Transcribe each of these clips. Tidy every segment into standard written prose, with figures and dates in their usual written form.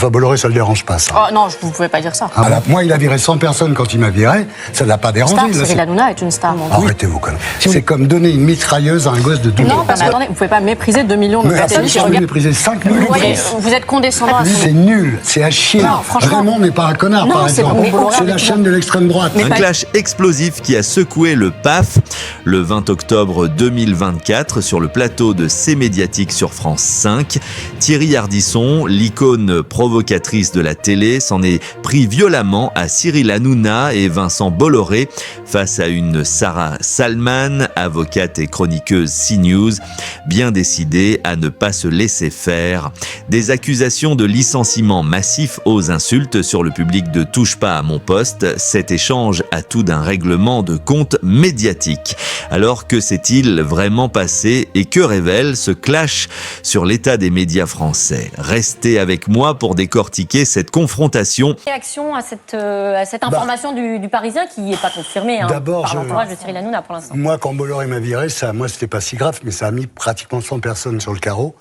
Enfin, Bolloré, ça le dérange pas, ça. Oh non, vous ne pouvez pas dire ça. Ah, bah, moi, il a viré 100 personnes quand il m'a viré, ça ne l'a pas dérangé. Star, Cyril Hanouna est une star. Arrêtez-vous, quand même. C'est comme donner une mitrailleuse à un gosse de 12 ans. Non, parce que, attendez, vous ne pouvez pas mépriser 2 millions de personnes qui Vous regardent. méprisez 5 millions. Vous êtes condescendant à C'est nul, c'est à chier. Non, franchement. Raymond n'est pas un connard, Non, par c'est exemple. bon, C'est la chaîne de l'extrême droite. Un clash explosif qui a secoué le PAF le 20 octobre 2024 sur le plateau de C'est Médiatique sur France 5. Thierry Ardisson, l'icône provocatrice de la télé, s'en est pris violemment à Cyril Hanouna et Vincent Bolloré face à une Sarah Salman, avocate et chroniqueuse CNews, bien décidée à ne pas se laisser faire. Des accusations de licenciement massif aux insultes sur le public de Touche pas à mon poste, cet échange a tout d'un règlement de compte médiatique. Alors que s'est-il vraiment passé et que révèle ce clash sur l'état des médias français? Restez avec moi pour décortiquer cette confrontation. Réaction à cette information du Parisien qui n'est pas confirmée par l'entourage de Cyril Hanouna pour l'instant. Moi, quand Bolloré m'a viré, moi, c'était pas si grave, mais ça a mis pratiquement 100 personnes sur le carreau.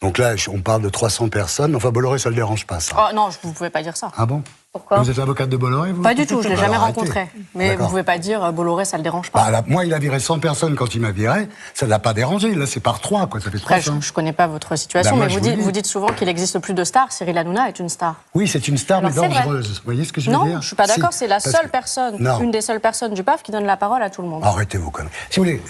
Donc là, on parle de 300 personnes. Enfin, Bolloré, ça le dérange pas, ça. Oh non, vous ne pouvez pas dire ça. Ah bon? Pourquoi? Vous êtes l'avocate de Bolloré, vous? Pas du tout, je ne l'ai jamais Alors, rencontré. arrêtez. Mais D'accord. vous ne pouvez pas dire Bolloré, ça ne le dérange pas. Moi, il a viré 100 personnes quand il m'a viré. Ça ne l'a pas dérangé. Là, c'est par 3, quoi. Ça fait Après, 300. je ne connais pas votre situation, Moi, mais je vous dites souvent qu'il n'existe plus de stars. Cyril Hanouna est une star. Oui, c'est une star, mais Alors, c'est vrai. dangereuse. Vous voyez ce que je veux dire? Non, je ne suis pas d'accord. C'est la parce seule que- personne, Non. une des seules personnes du PAF qui donne la parole à tout le monde. Arrêtez-vous, quand même. Si vous voulez,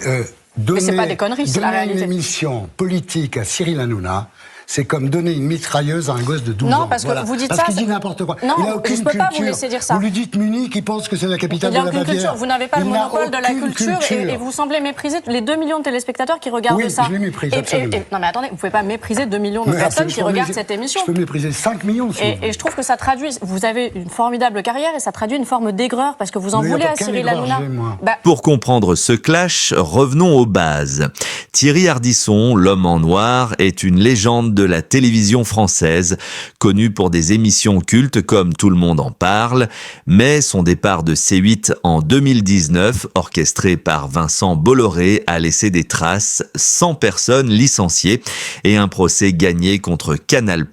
donner, c'est pas des conneries, c'est la donner réalité. une émission politique à Cyril Hanouna, c'est comme donner une mitrailleuse à un gosse de 12 ans. Non, parce que vous dites parce ça, qu'il c'est- dit n'importe quoi. Non, Il a aucune je peux pas vous culture. laisser dire ça. Vous lui dites Munich, il pense que c'est la capitale Il n'y a de la aucune Bavière. culture. Vous n'avez pas le Il n'a monopole de la aucune culture et vous semblez mépriser les 2 millions de téléspectateurs qui regardent Oui, ça. je les méprise, absolument. Non mais attendez, vous ne pouvez pas mépriser 2 millions de Mais personnes absolument, qui regardent cette émission. Je peux mépriser 5 millions, si vous voulez. Et je trouve que ça traduit, vous avez une formidable carrière et ça traduit une forme d'aigreur parce que vous en Mais voulez à quelle Cyril aigreur Hanouna. j'ai, moi Pour comprendre ce clash, revenons aux bases. Thierry Ardisson, l'homme en noir, est une légende de la télévision française, connu pour des émissions cultes comme Tout le monde en parle, mais son départ de C8 en 2019, orchestré par Vincent Bolloré, a laissé des traces, 100 personnes licenciées et un procès gagné contre Canal+,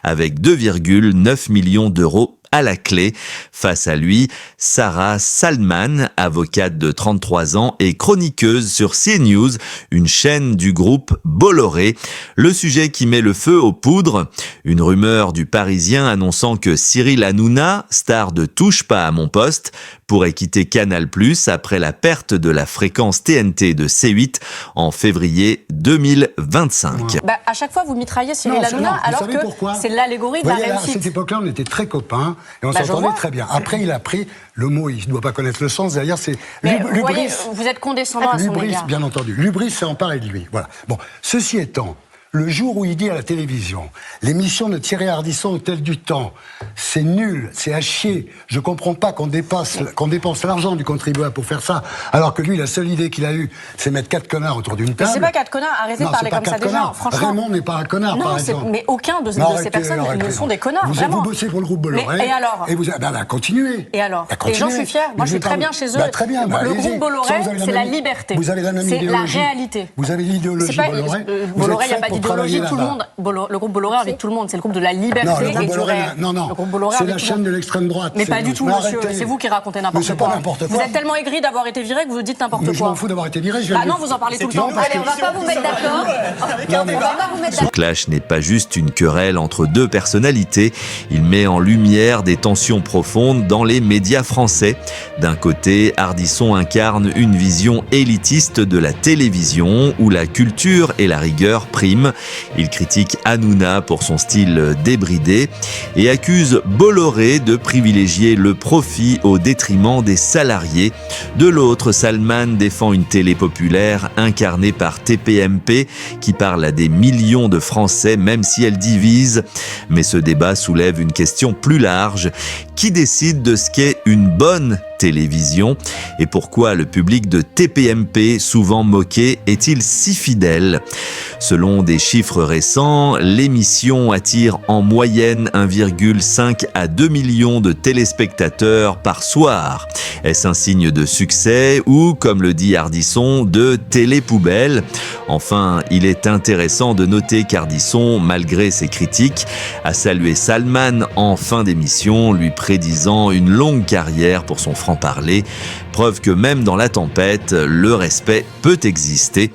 avec 2,9 millions d'euros à la clé. Face à lui, Sarah Salman, avocate de 33 ans et chroniqueuse sur CNews, une chaîne du groupe Bolloré. Le sujet qui met le feu aux poudres, une rumeur du Parisien annonçant que Cyril Hanouna, star de Touche pas à mon poste, pourrait quitter Canal+ après la perte de la fréquence TNT de C8 en février 2025. À chaque fois, vous mitraillez Cyril Non, Hanouna vous alors savez que pourquoi c'est l'allégorie de Vous la voyez, à réussite. cette époque-là, on était très copains et on Je s'entendait vois. très bien. Après, il a pris le mot, il ne doit pas connaître le sens. D'ailleurs, c'est Mais vous voyez, l'ubris. vous êtes condescendant à son L'ubris, égard. bien entendu. L'ubris s'est emparé de lui. Voilà. Bon, ceci étant, le jour où il dit à la télévision, l'émission de Thierry Ardisson Hôtel du Temps, c'est nul, c'est à chier. Je comprends pas qu'on dépense l'argent du contribuable pour faire ça, alors que lui, la seule idée qu'il a eue, c'est mettre 4 connards autour d'une Mais table. c'est pas 4 connards, arrêtez Non, de parler c'est pas comme ça 4 déjà. connards. Franchement. Raymond n'est pas un connard, par Non, exemple. mais aucun de ces Arrêtez, personnes arrêtez. ne sont des connards, Vous vraiment. bossez pour le groupe Bolloré. Et alors continuez. Et alors Bah, Et j'en continuez. suis fière. Moi, je suis Vous très êtes bien un- chez eux. Bah, très bien. Bah, Le allez-y. groupe Bolloré, Ça, vous avez la c'est la même- liberté. Vous avez la même C'est la idéologie. réalité. Vous avez l'idéologie C'est pas Bolloré. Bolloré, il n'y a Vous pas êtes fait pour d'idéologie. travailler Tout le là-bas. monde, le groupe Bolloré invite tout le monde. C'est le groupe de la liberté Non, le et groupe du Bolloré, réel. non. Le groupe Bolloré C'est invite la tout le chaîne monde. de l'extrême droite. Mais pas du tout, Mais monsieur. arrêtez. C'est vous qui racontez Mais n'importe c'est quoi. pas n'importe Vous quoi. êtes tellement aigri d'avoir été viré que vous dites n'importe Mais quoi. je m'en fous d'avoir été viré. Je viens Ah de- non, vous en parlez tout le temps. Allez, on va pas vous mettre d'accord. On va pas vous mettre Ce clash n'est pas juste une querelle entre deux personnalités, il met en lumière des tensions profondes dans les médias français. D'un côté, Ardisson incarne une vision élitiste de la télévision où la culture et la rigueur priment. Il critique Hanouna pour son style débridé et accuse Bolloré de privilégier le profit au détriment des salariés. De l'autre, Salman défend une télé populaire incarnée par TPMP qui parle à des millions de Français même si elle divise. Mais ce débat soulève une question plus large. Qui décide de ce qu'est une bonne télévision? Et pourquoi le public de TPMP, souvent moqué, est-il si fidèle? Selon des chiffres récents, l'émission attire en moyenne 1,5 à 2 millions de téléspectateurs par soir. Est-ce un signe de succès ou, comme le dit Ardisson, de télé-poubelle? Enfin, il est intéressant de noter qu'Ardisson, malgré ses critiques, a salué Salman en fin d'émission, lui prédisant une longue carrière pour son franc-parler. Preuve que même dans la tempête, le respect peut exister.